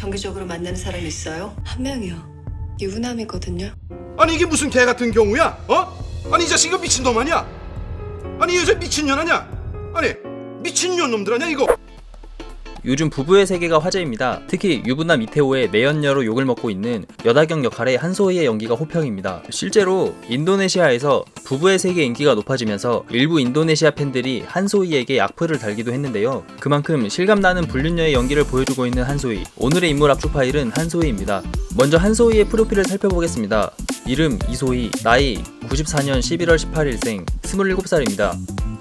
정기적으로 만나는 사람 있어요? 한 명이요. 유부남이거든요. 아니 이게 무슨 개 같은 경우야? 아니 이 자식 이거 미친놈 아니야? 아니 이 여자 미친년 아니야? 아니 미친년 놈들 아니야 이거? 요즘 부부의 세계가 화제입니다. 특히 유부남 이태호의 내연녀로 욕을 먹고 있는 여다경 역할의 한소희의 연기가 호평입니다. 실제로 인도네시아에서 부부의 세계 인기가 높아지면서 일부 인도네시아 팬들이 한소희에게 악플을 달기도 했는데요. 그만큼 실감나는 불륜녀의 연기를 보여주고 있는 한소희. 오늘의 인물 압축 파일은 한소희입니다. 먼저 한소희의 프로필을 살펴보겠습니다. 이름 이소희, 나이 94년 11월 18일생, 27살입니다.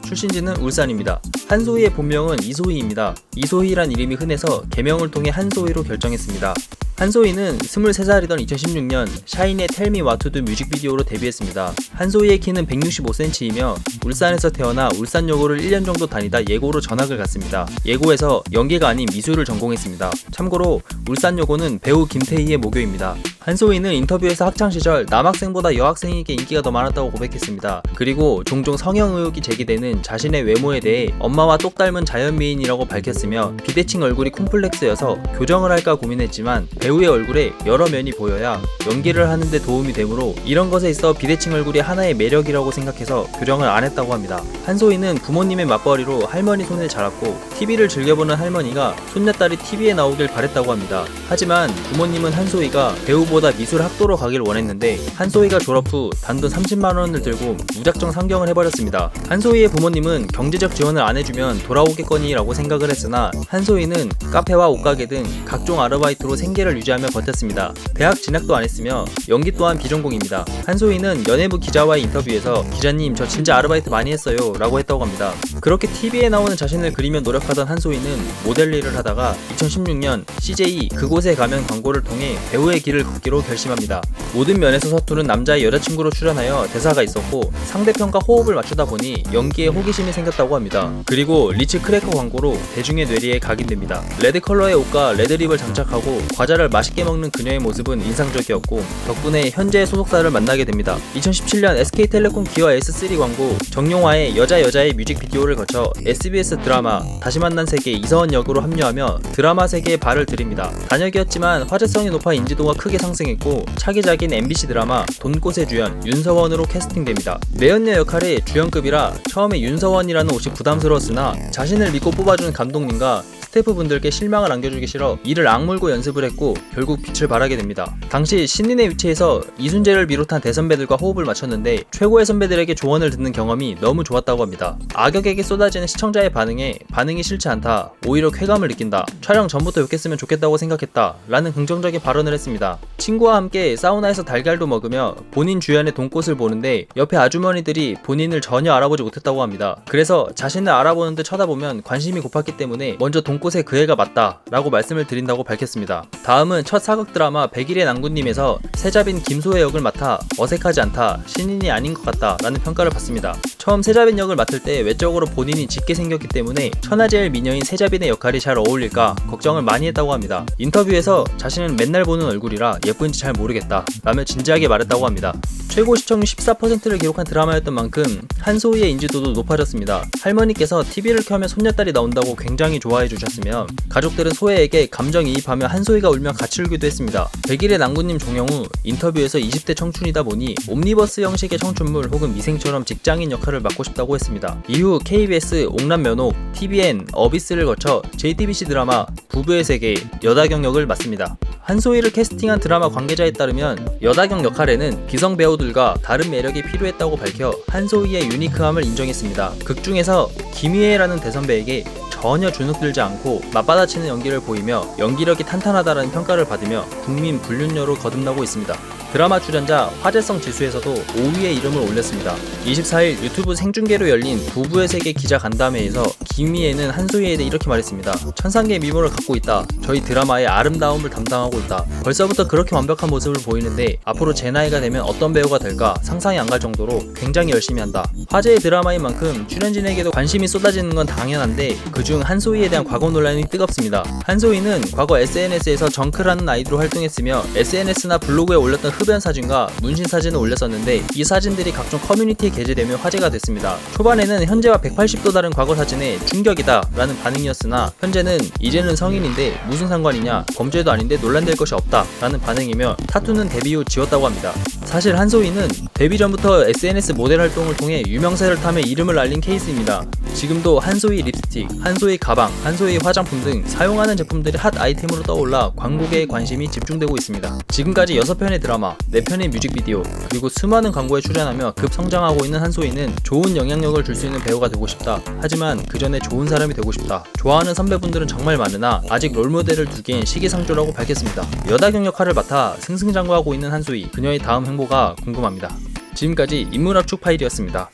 출신지는 울산입니다. 한소희의 본명은 이소희입니다. 이소희란 이름이 흔해서 개명을 통해 한소희로 결정했습니다. 한소희는 23살이던 2016년 샤인의 Tell Me What to Do 뮤직비디오로 데뷔했습니다. 한소희의 키는 165cm이며 울산에서 태어나 울산여고를 1년 정도 다니다 예고로 전학을 갔습니다. 예고에서 연기가 아닌 미술을 전공했습니다. 참고로 울산여고는 배우 김태희의 모교입니다. 한소희는 인터뷰에서 학창시절 남학생보다 여학생에게 인기가 더 많았다고 고백했습니다. 그리고 종종 성형 의혹이 제기되는 자신의 외모에 대해 엄마와 똑 닮은 자연미인이라고 밝혔으며 비대칭 얼굴이 콤플렉스여서 교정을 할까 고민했지만 배우의 얼굴에 여러 면이 보여야 연기를 하는데 도움이 되므로 이런 것에 있어 비대칭 얼굴이 하나의 매력이라고 생각해서 교정을 안 했다고 합니다. 한소희는 부모님의 맞벌이로 할머니 손을 잡았고 TV를 즐겨보는 할머니가 손녀딸이 TV에 나오길 바랬다고 합니다. 하지만 부모님은 한소희가 배우보다 미술 학도로 가길 원했는데 한소희가 졸업 후 단돈 30만원을 들고 무작정 상경을 해버렸습니다. 한소희의 부모님은 경제적 지원을 안 해주면 돌아오겠거니 라고 생각을 했으나 한소희는 카페와 옷가게 등 각종 아르바이트로 생계를 유지하며 버텼습니다. 대학 진학도 안 했으며 연기 또한 비전공입니다. 한소희는 연예부 기자와의 인터뷰에서 기자님 저 진짜 아르바이트 많이 했어요 라고 했다고 합니다. 그렇게 TV에 나오는 자신을 그리며 노력하던 한소희는 모델 일을 하다가 2016년 CJ 그곳에 가면 광고를 통해 배우의 길을 걷기로 결심합니다. 모든 면에서 서투른 남자의 여자친구로 출연하여 대사가 있었고 상대편과 호흡을 맞추다 보니 연기에 호기심이 생겼다고 합니다. 그리고 리츠 크래커 광고로 대중의 뇌리에 각인됩니다. 레드 컬러의 옷과 레드립을 장착하고 과자를 맛있게 먹는 그녀의 모습은 인상적이었고 덕분에 현재의 소속사를 만나게 됩니다. 2017년 SK텔레콤 기어 S3 광고 정용화의 여자의 뮤직비디오를 거쳐 SBS 드라마 다시 만난 세계 이서원 역으로 합류하며 드라마 세계에 발을 들입니다. 단역이었지만 화제성이 높아 인지도가 크게 상승했고 차기작인 MBC 드라마 돈꽃의 주연 윤서원으로 캐스팅됩니다. 내연녀 역할이 주연급이라 처음에 윤서원이라는 옷이 부담스러웠으나 자신을 믿고 뽑아준 감독님과 스태프분들께 실망을 안겨주기 싫어 이를 악물고 연습을 했고 결국 빛을 발하게 됩니다. 당시 신인의 위치에서 이순재를 비롯한 대선배들과 호흡을 맞췄는데 최고의 선배들에게 조언을 듣는 경험이 너무 좋았다고 합니다. 악역에게 쏟아지는 시청자의 반응이 싫지 않다, 오히려 쾌감을 느낀다, 촬영 전부터 욕했으면 좋겠다고 생각했다 라는 긍정적인 발언을 했습니다. 친구와 함께 사우나에서 달걀도 먹으며 본인 주연의 돈꽃을 보는데 옆에 아주머니들이 본인을 전혀 알아보지 못했다고 합니다. 그래서 자신을 알아보는 듯 쳐다보면 관심이 고팠기 때문에 먼저 돈꽃에 그 애가 맞다 라고 말씀을 드린다고 밝혔습니다. 다음은 첫 사극 드라마 100일의 난군님에서 세자빈 김소혜 역을 맡아 어색하지 않다, 신인이 아닌 것 같다 라는 평가를 받습니다. 처음 세자빈 역을 맡을 때 외적으로 본인이 짙게 생겼기 때문에 천하제일 미녀인 세자빈의 역할이 잘 어울릴까 걱정을 많이 했다고 합니다. 인터뷰에서 자신은 맨날 보는 얼굴이라 예쁜지 잘 모르겠다 라며 진지하게 말했다고 합니다. 최고 시청률 14%를 기록한 드라마였던 만큼 한소희의 인지도도 높아졌습니다. 할머니께서 TV를 켜면 손녀딸이 나온다고 굉장히 좋아해 주셨으며 가족들은 소혜에게 감정이입하며 한소희가 울며 같이 울기도 했습니다. 100일의 난군님 종영후 인터뷰에서 20대 청춘이다 보니 옴니버스 형식의 청춘물 혹은 미생처럼 직장인 역할을 맡고 싶다고 했습니다. 이후 KBS 옥남면옥, TVN, 어비스를 거쳐 JTBC 드라마 부부의 세계 여다경 역을 맡습니다. 한소희를 캐스팅한 드라마 관계자에 따르면 여다경 역할에는 기성 배우들과 다른 매력이 필요했다고 밝혀 한소희의 유니크함을 인정했습니다. 극 중에서 김희애라는 대선배에게 전혀 주눅들지 않고 맞받아치는 연기를 보이며 연기력이 탄탄하다는 평가를 받으며 국민 불륜녀로 거듭나고 있습니다. 드라마 출연자 화제성 지수에서도 5위의 이름을 올렸습니다. 24일 유튜브 생중계로 열린 부부의 세계 기자 간담회에서 김희애는 한소희에 대해 이렇게 말했습니다. 천상계의 미모를 갖고 있다. 저희 드라마의 아름다움을 담당하고 있다. 벌써부터 그렇게 완벽한 모습을 보이는데 앞으로 제 나이가 되면 어떤 배우가 될까 상상이 안 갈 정도로 굉장히 열심히 한다. 화제의 드라마인 만큼 출연진에게도 관심이 쏟아지는 건 당연한데 그중 한소희에 대한 과거 논란이 뜨겁습니다. 한소희는 과거 SNS에서 정크라는 아이디로 활동했으며 SNS나 블로그에 올렸던 흡연 사진과 문신 사진을 올렸었는데 이 사진들이 각종 커뮤니티에 게재되며 화제가 됐습니다. 초반에는 현재와 180도 다른 과거 사진에 충격이다 라는 반응이었으나 현재는 이제는 성인인데 무슨 상관이냐, 범죄도 아닌데 논란될 것이 없다 라는 반응이며 타투는 데뷔 후 지웠다고 합니다. 사실 한소희는 데뷔 전부터 SNS 모델 활동을 통해 유명세를 타며 이름을 알린 케이스입니다. 지금도 한소희 립스틱, 한소희 가방, 한소희 화장품 등 사용하는 제품들이 핫 아이템으로 떠올라 광고계에 관심이 집중되고 있습니다. 지금까지 6편의 드라마, 4편의 뮤직비디오, 그리고 수많은 광고에 출연하며 급성장하고 있는 한소희는 좋은 영향력을 줄 수 있는 배우가 되고 싶다. 하지만 그 전에 좋은 사람이 되고 싶다. 좋아하는 선배분들은 정말 많으나 아직 롤모델을 두기엔 시기상조라고 밝혔습니다. 여다경 역할을 맡아 승승장구하고 있는 한소희, 그녀의 다음 행보가 궁금합니다. 지금까지 인문학축 파일이었습니다.